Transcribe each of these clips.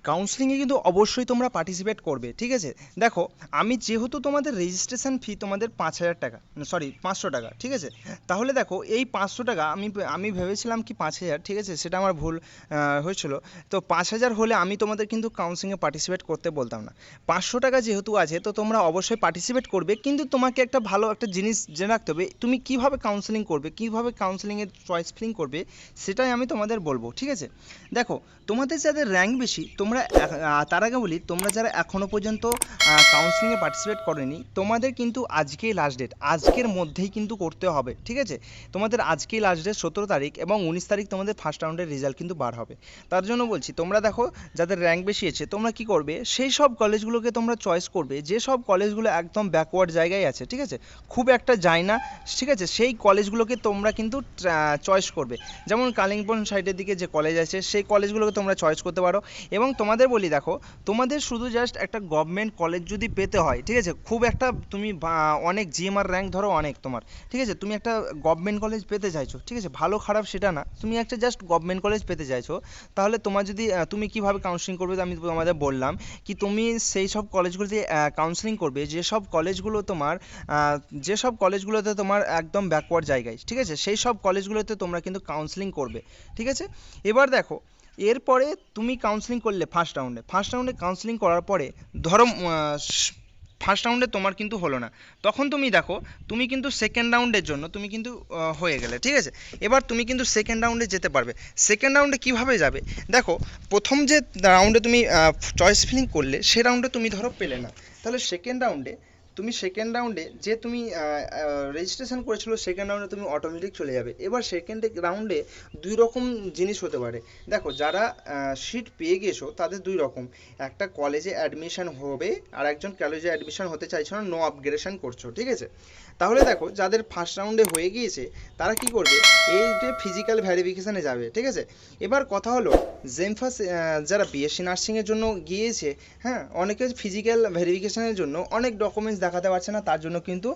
কাউন্সেলিংয়ে কিন্তু অবশ্যই তোমরা পার্টিসিপেট করবে, ঠিক আছে। দেখো, আমি যেহেতু তোমাদের রেজিস্ট্রেশন ফি তোমাদের 5,000 টাকা, সরি 500 টাকা, ঠিক আছে। তাহলে দেখো এই 500 টাকা আমি আমি ভেবেছিলাম কি 5,000, ঠিক আছে, সেটা আমার ভুল হয়েছিল। তো 5,000 হলে আমি তোমাদের কিন্তু কাউন্সেলিংয়ে পার্টিসিপেট করতে বলতাম না। 500 টাকা যেহেতু আছে তো তোমরা অবশ্যই পার্টিসিপেট করবে, কিন্তু তোমাকে একটা ভালো একটা জিনিস জেনে রাখতে হবে, তুমি কিভাবে কাউন্সেলিং করবে, কিভাবে কাউন্সেলিংয়ের চয়েস ফিলিং করবে, সেটাই আমি তোমাদের বলবো, ঠিক আছে। দেখো, তোমাদের যাদের র্যাঙ্ক বেশি, তোমরা তার আগে বলি, তোমরা যারা এখনও পর্যন্ত কাউন্সিলিংয়ে পার্টিসিপেট করেনি, তোমাদের কিন্তু আজকেই লাস্ট ডেট, আজকের মধ্যেই কিন্তু করতে হবে, ঠিক আছে। তোমাদের আজকেই লাস্ট ডেট 17 তারিখ, এবং 19 তারিখ তোমাদের ফার্স্ট রাউন্ডের রেজাল্ট কিন্তু বার হবে। তার জন্য বলছি, তোমরা দেখো যাদের র্যাঙ্ক বেশি আছে, তোমরা কি করবে, সেই সব কলেজগুলোকে তোমরা চয়েস করবে যে সব কলেজগুলো একদম ব্যাকওয়ার্ড জায়গায় আছে, ঠিক আছে, খুব একটা যায় না, ঠিক আছে, সেই কলেজগুলোকে তোমরা কিন্তু চয়েস করবে। যেমন কালিম্পং সাইডের দিকে যে কলেজ আছে সেই কলেজগুলোকে তোমরা চয়েস করতে পারো। এবং তোমাদের বলি, দেখো, তোমাদের শুধু জাস্ট একটা গভর্নমেন্ট কলেজ যদি পেতে হয়, ঠিক আছে, খুব একটা তুমি অনেক জিএমআর র্যাঙ্ক ধরো অনেক তোমার, ঠিক আছে, তুমি একটা গভর্নমেন্ট কলেজ পেতে চাইছো, ঠিক আছে, ভালো খারাপ সেটা না, তুমি একটা জাস্ট গভর্নমেন্ট কলেজ পেতে চাইছো, তাহলে তোমার যদি তুমি কিভাবে কাউন্সিলিং করবে, আমি তোমাদের বললাম কি, তুমি সেই সব কলেজগুলোতে কাউন্সিলিং করবে যেসব কলেজগুলো তোমার যেসব কলেজগুলোতে তোমার একদম ব্যাকওয়ার্ড জায়গায়, ঠিক আছে, সেই সব কলেজগুলোতে তোমরা কিন্তু কাউন্সিলিং করবে, ঠিক আছে। এবার দেখো, এরপরে তুমি কাউন্সিলিং করলে ফার্স্ট রাউন্ডে কাউন্সিলিং করার পরে, ধরো ফার্স্ট রাউন্ডে তোমার কিন্তু হলো না, তখন তুমি দেখো, তুমি কিন্তু সেকেন্ড রাউন্ডের জন্য তুমি কিন্তু হয়ে গেলে, ঠিক আছে। এবার তুমি কিন্তু সেকেন্ড রাউন্ডে যেতে পারবে। সেকেন্ড রাউন্ডে কীভাবে যাবে, দেখো, প্রথম যে রাউন্ডে তুমি চয়েস ফিলিং করলে সে রাউন্ডে তুমি ধরো পেলে না, তাহলে সেকেন্ড রাউন্ডে যে তুমি রেজিস্ট্রেশন করেছিল, সেকেন্ড রাউন্ডে তুমি অটোমেটিক চলে যাবে। এবার সেকেন্ড রাউন্ডে দুই রকম জিনিস হতে পারে। দেখো, যারা সিট পেয়ে গেছো তাদের দুই রকম, একটা কলেজে অ্যাডমিশন হবে, আর একজন কলেজে অ্যাডমিশন হতে চাইছো না, নো আপগ্রেডেশন করছো, ঠিক আছে। তাহলে দেখো, যাদের ফার্স্ট রাউন্ডে হয়ে গিয়েছে তারা কি করবে, এই যে ফিজিক্যাল ভ্যারিফিকেশানে যাবে, ঠিক আছে। এবার কথা হলো, জেমফাস যারা বিএসসি নার্সিংয়ের জন্য গিয়েছে, হ্যাঁ, অনেকে ফিজিক্যাল ভেরিফিকেশনের জন্য অনেক ডকুমেন্টস দেখাতে পারছে না, তার জন্য কিন্তু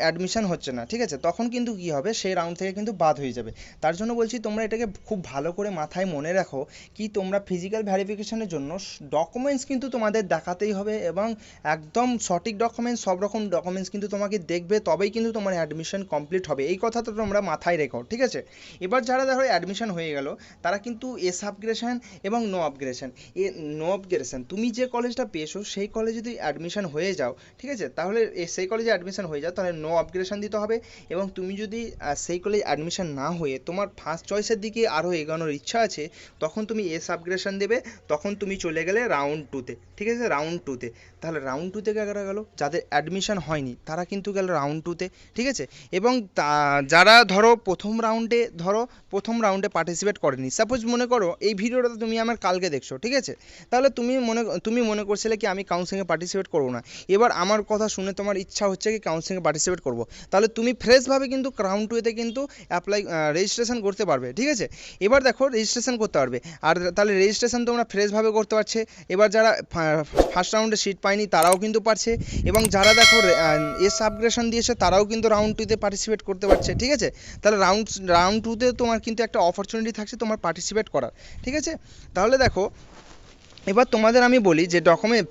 অ্যাডমিশন হচ্ছে না, ঠিক আছে, তখন কিন্তু কি হবে, সেই রাউন্ড থেকে কিন্তু বাদ হয়ে যাবে। তার জন্য বলছি, তোমরা এটাকে খুব ভালো করে মাথায় মনে রাখো, কি তোমরা ফিজিক্যাল ভেরিফিকেশনের জন্য ডকুমেন্টস কিন্তু তোমাদের দেখাতেই হবে, এবং একদম সঠিক ডকুমেন্টস, সব রকম ডকুমেন্টস কিন্তু তোমাকে দেখবে, তবেই কিন্তু তোমার অ্যাডমিশন কমপ্লিট হবে, এই কথাটা তোমরা মাথায় রেখো, ঠিক আছে। এবার যারা দেখো অ্যাডমিশন হয়ে গেল, তারা কিন্তু এস আপগ্রেশন এবং নো আপগ্রেশন, নো আপগ্রেশন, তুমি যে কলেজটা পেয়েছো সেই কলেজে যদি অ্যাডমিশন হয়ে যাও, ঠিক আছে, তাহলে সেই কলেজে অ্যাডমিশন হয়ে যাও, তাহলে নো আপগ্রেশন দিতে হবে। এবং তুমি যদি সেই কলেজে অ্যাডমিশন না হয়ে তোমার ফার্স্ট চয়েসের দিকে আরও এগোনোর ইচ্ছা আছে, তখন তুমি এস আপগ্রেশন দেবে, তখন তুমি চলে গেলে রাউন্ড টুতে, ঠিক আছে, রাউন্ড টুতে। তাহলে রাউন্ড টুতে কারা গেল, যাদের অ্যাডমিশন হয়নি তারা কিন্তু গেল রাউন্ড টুতে, ঠিক আছে। এবং যারা ধরো প্রথম রাউন্ডে পার্টিসিপেট করেনি, সাপোজ মনে করো এই ভিডিওটা তুমি আমার কালকে দেখছো, ঠিক আছে, তাহলে তুমি মনে করছিলে কি আমি কাউন্সিলিংয়ে পার্টিসিপেট করবো না, এবার আমার কথা শুনে তোমার ইচ্ছা হচ্ছে কি কাউন্সিলিংয়ে পার্টিসিপেট করবো, তাহলে তুমি ফ্রেশভাবে কিন্তু রাউন্ড টুতে কিন্তু রেজিস্ট্রেশন করতে পারবে, ঠিক আছে। এবার দেখো, রেজিস্ট্রেশন করতে পারবে, আর তাহলে রেজিস্ট্রেশন তোমরা ফ্রেশভাবে করতে পারছে। এবার যারা ফার্স্ট রাউন্ডে সিট পায়নি তারাও কিন্তু পারছে, এবং যারা দেখো এস আপগ্রেশন দিয়েছে তারাও কিন্তু রাউন্ড টুতে পার্টিসিপেট করতে পারছে, ঠিক আছে। তাহলে রাউন্ড টুতে তোমার কিন্তু একটা অপরচুনিটি থাকছে তোমার পার্টিসিপেট করার, ঠিক আছে। তাহলে দেখো, এবার তোমাদের আমি বলি যে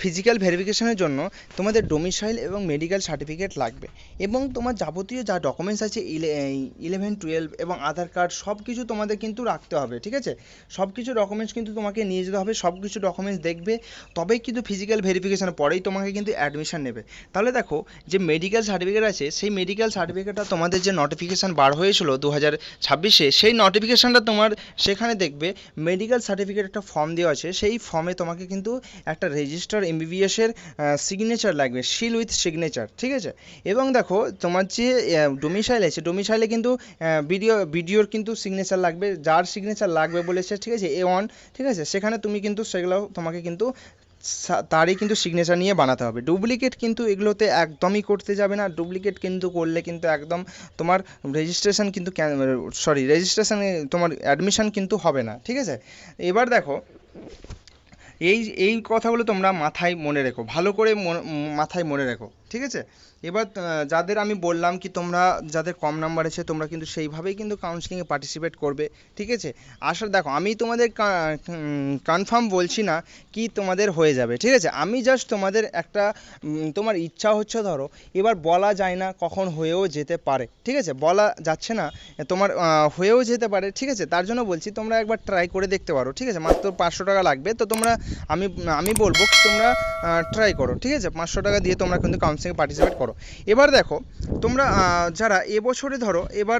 ফিজিক্যাল ভেরিফিকেশনের জন্য তোমাদের ডোমিসাইল এবং মেডিকেল সার্টিফিকেট লাগবে, এবং তোমার যাবতীয় যা ডকুমেন্টস আছে 11, 12 এবং আধার কার্ড, সব কিছু তোমাদের কিন্তু রাখতে হবে, ঠিক আছে। সব কিছু ডকুমেন্টস কিন্তু তোমাকে নিয়ে যেতে হবে, সব কিছু ডকুমেন্টস দেখবে, তবেই কিন্তু ফিজিক্যাল ভেরিফিকেশনের পরেই তোমাকে কিন্তু অ্যাডমিশন নেবে। তাহলে দেখো, যে মেডিকেল সার্টিফিকেট আছে, সেই মেডিকেল সার্টিফিকেটটা তোমাদের যে নোটিফিকেশান বার হয়েছিল 2026-এ, সেই নোটিফিকেশানটা তোমার সেখানে দেখবে মেডিকেল সার্টিফিকেট একটা ফর্ম দেওয়া আছে, সেই ফর্মে তোমাকে কিন্তু একটা রেজিস্টার এমবিবিএসের সিগনেচার লাগবে, সিল উইথ সিগনেচার, ঠিক আছে। এবং দেখো, তোমার যে ডোমিসাইল আছে, ডোমিসাইলে কিন্তু বিডিওর কিন্তু সিগনেচার লাগবে, যার সিগনেচার লাগবে বলেছে, ঠিক আছে, A1, ঠিক আছে, সেখানে তুমি কিন্তু সেগুলো তোমাকে কিন্তু তারই কিন্তু সিগনেচার নিয়ে বানাতে হবে। ডুপ্লিকেট কিন্তু এগুলোতে একদমই করতে যাবে না, ডুপ্লিকেট কিন্তু করলে কিন্তু একদম তোমার রেজিস্ট্রেশনে তোমার অ্যাডমিশন কিন্তু হবে না, ঠিক আছে। এবার দেখো, এই এই কথাগুলো তোমরা মাথায় মনে রেখো, ভালো করে মাথায় মনে রেখো, ঠিক আছে। এবার যাদের আমি বললাম কি তোমরা যাদের কম নাম্বার আছে তোমরা কিন্তু সেইভাবেই কিন্তু কাউন্সিলিংয়ে পার্টিসিপেট করবে, ঠিক আছে। আসলে দেখো আমি তোমাদের কনফার্ম বলছি না কি তোমাদের হয়ে যাবে, ঠিক আছে। আমি জাস্ট তোমাদের একটা তোমার ইচ্ছা হচ্ছে ধরো, এবার বলা যায় না কখন হয়েও যেতে পারে, ঠিক আছে, বলা যাচ্ছে না, তোমার হয়েও যেতে পারে, ঠিক আছে। তার জন্য বলছি তোমরা একবার ট্রাই করে দেখতে পারো, ঠিক আছে। মাত্র 500 টাকা লাগবে, তো তোমরা আমি আমি বলবো তোমরা ট্রাই করো, ঠিক আছে। 500 টাকা দিয়ে তোমরা কিন্তু কাউন্সিলিংয়ে পার্টিসিপেট করো। এবার দেখো তোমরা যারা এবছরে ধরো এবার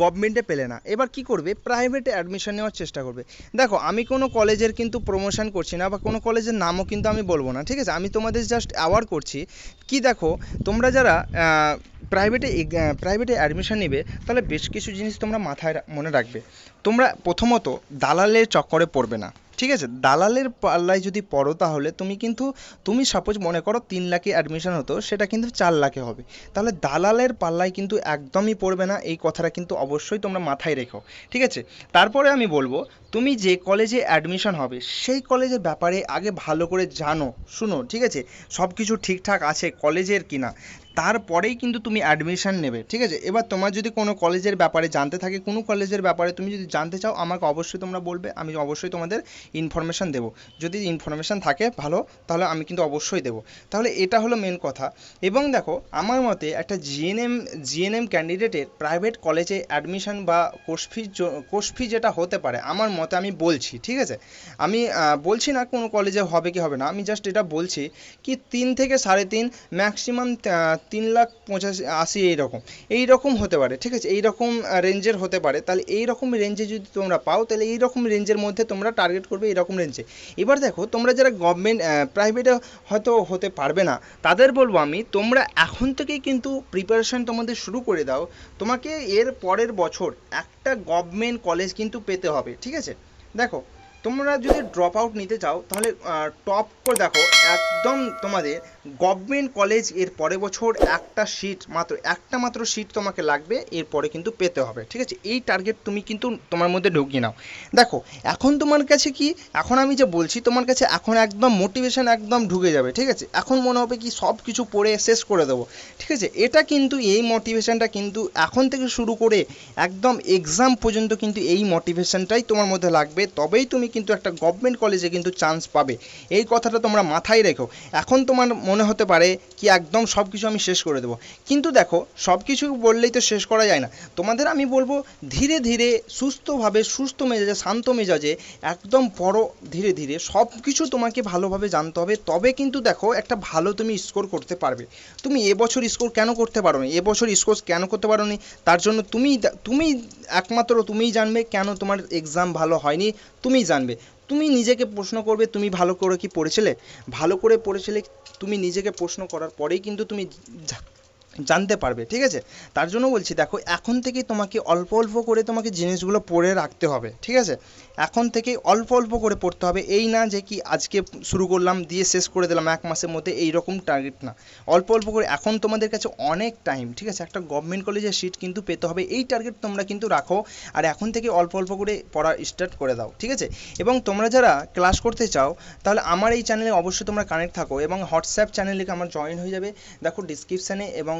গভর্নমেন্টে পেলে না, এবার কি করবে, প্রাইভেটে অ্যাডমিশন নেওয়ার চেষ্টা করবে। দেখো আমি কোনো কলেজের কিন্তু প্রমোশন করছি না বা কোনো কলেজের নামও কিন্তু আমি বলবো না, ঠিক আছে। আমি তোমাদের জাস্ট অ্যাওয়ার করছি কি, দেখো তোমরা যারা প্রাইভেটে অ্যাডমিশন নেবে তাহলে বেশ কিছু জিনিস তোমরা মাথায় মনে রাখবে। তোমরা প্রথমত দালালের চক্করে পড়বে না, ঠিক আছে। দালালের পাল্লায় যদি পড়ো তাহলে তুমি সাপোজ মনে করো 3 লাখে অ্যাডমিশন হতো, সেটা কিন্তু 4 লাখে হবে। তাহলে দালালের পাল্লায় কিন্তু একদমই পড়বে না, এই কথাটা কিন্তু অবশ্যই তোমরা মাথায় রেখো, ঠিক আছে। তারপরে আমি বলবো তুমি যে কলেজে অ্যাডমিশন হবে সেই কলেজের ব্যাপারে আগে ভালো করে জানো শুনো, ঠিক আছে, সব কিছু ঠিকঠাক আছে কলেজের কিনা, তারপরেই কিন্তু তুমি অ্যাডমিশন নেবে, ঠিক আছে। এবার তোমার যদি কোনো কলেজের ব্যাপারে জানতে থাকে, কোনো কলেজের ব্যাপারে তুমি যদি জানতে চাও আমাকে অবশ্যই তোমরা বলবে, আমি অবশ্যই তোমাদের ইনফরমেশান দেবো। যদি ইনফরমেশান থাকে ভালো, তাহলে আমি কিন্তু অবশ্যই দেবো। তাহলে এটা হলো মেন কথা। এবং দেখো আমার মতে একটা জিএনএম ক্যান্ডিডেটের প্রাইভেট কলেজে অ্যাডমিশন বা কোর্স ফি যেটা হতে পারে আমার মতে, আমি বলছি, ঠিক আছে। আমি বলছি না কোনো কলেজে হবে কি হবে না, আমি জাস্ট এটা বলছি কি 3 থেকে 3.5 ম্যাক্সিমাম 3,85,80 এইরকম হতে পারে, ঠিক আছে। এইরকম রেঞ্জের হতে পারে। তাহলে এইরকম রেঞ্জে যদি তোমরা পাও তাহলে এইরকম রেঞ্জের মধ্যে তোমরা টার্গেট করবে এরকম রেঞ্জে। এবার দেখো তোমরা যারা গভর্নমেন্ট প্রাইভেটে হয়তো হতে পারবে না, তাদের বলবো আমি তোমরা এখন থেকেই কিন্তু প্রিপারেশন তোমাদের শুরু করে দাও। তোমাকে এর পরের বছর একটা গভর্নমেন্ট কলেজ কিন্তু পেতে হবে, ঠিক আছে। দেখো তোমরা যদি ড্রপ আউট নিতে চাও তাহলে টপ করে দেখো একদম তোমাদের গভর্নমেন্ট কলেজ এর পরের বছর একটা মাত্র সিট তোমাকে লাগবে, এরপরে কিন্তু পেতে হবে, ঠিক আছে। এই টার্গেট তুমি কিন্তু তোমার মধ্যে ঢুকিয়ে নাও। দেখো এখন তোমার কাছে কি, এখন আমি যে বলছি তোমার কাছে এখন একদম মোটিভেশন একদম ঢুকে যাবে, ঠিক আছে। এখন মনে হবে কি সব কিছু পড়ে শেষ করে দেবো, ঠিক আছে। এটা কিন্তু এই মোটিভেশনটা কিন্তু এখন থেকে শুরু করে একদম এক্সাম পর্যন্ত কিন্তু এই মোটিভেশনটাই তোমার মধ্যে লাগবে, তবেই তুমি কিন্তু একটা গভর্নমেন্ট কলেজে কিন্তু চান্স পাবে। এই কথাটা তোমরা মাথায় রেখো। এখন তোমার মনে হতে পারে কি একদম সব কিছু আমি শেষ করে দেবো, কিন্তু দেখো সব কিছু বললেই তো শেষ করা যায় না। তোমাদের আমি বলবো ধীরে ধীরে সুস্থভাবে, সুস্থ মেজাজে, শান্ত মেজাজে একদম পড়ো, ধীরে ধীরে সব কিছু তোমাকে ভালোভাবে জানতে হবে, তবে কিন্তু দেখো একটা ভালো তুমি স্কোর করতে পারবে। তুমি এবছর স্কোর কেন করতে পারো নি, এবছর স্কোর কেন করতে পারো নি, তার জন্য তুমি একমাত্র তুমিই জানবে কেন তোমার এক্সাম ভালো হয়নি, তুমিই জানবে। তুমি নিজেকে প্রশ্ন করবে তুমি ভালো করে কি পড়েছিলে, ভালো করে পড়েছিলে, তুমি নিজেকে প্রশ্ন করার পরেই কিন্তু তুমি জানতে পারবে, ঠিক আছে। তার জন্য বলছি দেখো এখন থেকেই তোমাকে অল্প অল্প করে তোমাকে জিনিসগুলো পড়ে রাখতে হবে, ঠিক আছে। এখন থেকেই অল্প অল্প করে পড়তে হবে, এই না যে কি আজকে শুরু করলাম দিয়ে শেষ করে দিলাম 1 মাসের মধ্যে, এই রকম টার্গেট না। অল্প অল্প করে, এখন তোমাদের কাছে অনেক টাইম, ঠিক আছে, একটা গভর্নমেন্ট কলেজের সিট কিন্তু পেতে হবে, এই টার্গেট তোমরা কিন্তু রাখো। আর এখন থেকে অল্প অল্প করে পড়া স্টার্ট করে দাও, ঠিক আছে। এবং তোমরা যারা ক্লাস করতে চাও তাহলে আমার এই চ্যানেলে অবশ্যই তোমরা কানেক্ট থাকো এবং হোয়াটসঅ্যাপ চ্যানেলে আমার জয়েন হয়ে যাবে। দেখো ডিসক্রিপশানে এবং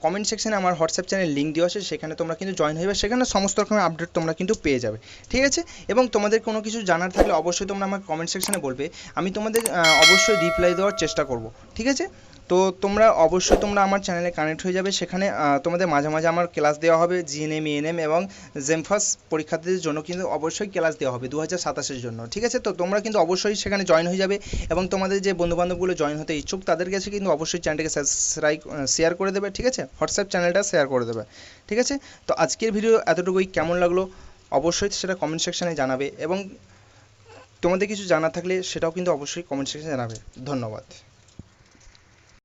কমেন্ট সেকশানে আমার হোয়াটসঅ্যাপ চ্যানেল লিঙ্ক দেওয়া আছে, সেখানে তোমরা কিন্তু জয়েন হয়ে যাবে, সেখানে সমস্ত রকমের আপডেট তোমরা কিন্তু পেয়ে যাবে, ঠিক আছে। এবং তোমাদের কোনো কিছু জানার থাকলে অবশ্যই তোমরা আমার কমেন্ট সেকশানে বলবে, আমি তোমাদের অবশ্যই রিপ্লাই দেওয়ার চেষ্টা করব, ঠিক আছে। তো তোমরা অবশ্যই আমার চ্যানেলে কানেক্ট হয়ে যাবে, সেখানে তোমাদের মাঝে মাঝে আমার ক্লাস দেওয়া হবে, জিএনএম এএনএম এবং জেমফাস পরীক্ষার্থীদের জন্য কিন্তু অবশ্যই ক্লাস দেওয়া হবে 2027-এর জন্য, ঠিক আছে। তো তোমরা কিন্তু অবশ্যই সেখানে জয়েন হয়ে যাবে এবং তোমাদের যে বন্ধুবান্ধবগুলো জয়েন হতে ইচ্ছুক তাদের কাছে কিন্তু অবশ্যই চ্যানেলটাকে শেয়ার করে দেবে, ঠিক আছে, হোয়াটসঅ্যাপ চ্যানেলটা শেয়ার করে দেবে, ঠিক আছে। তো আজকের ভিডিও এতটুকুই, কেমন লাগলো অবশ্যই সেটা কমেন্ট সেকশানে জানাবে এবং তোমাদের কিছু জানা থাকলে সেটাও কিন্তু অবশ্যই কমেন্ট সেকশানে জানাবে। ধন্যবাদ।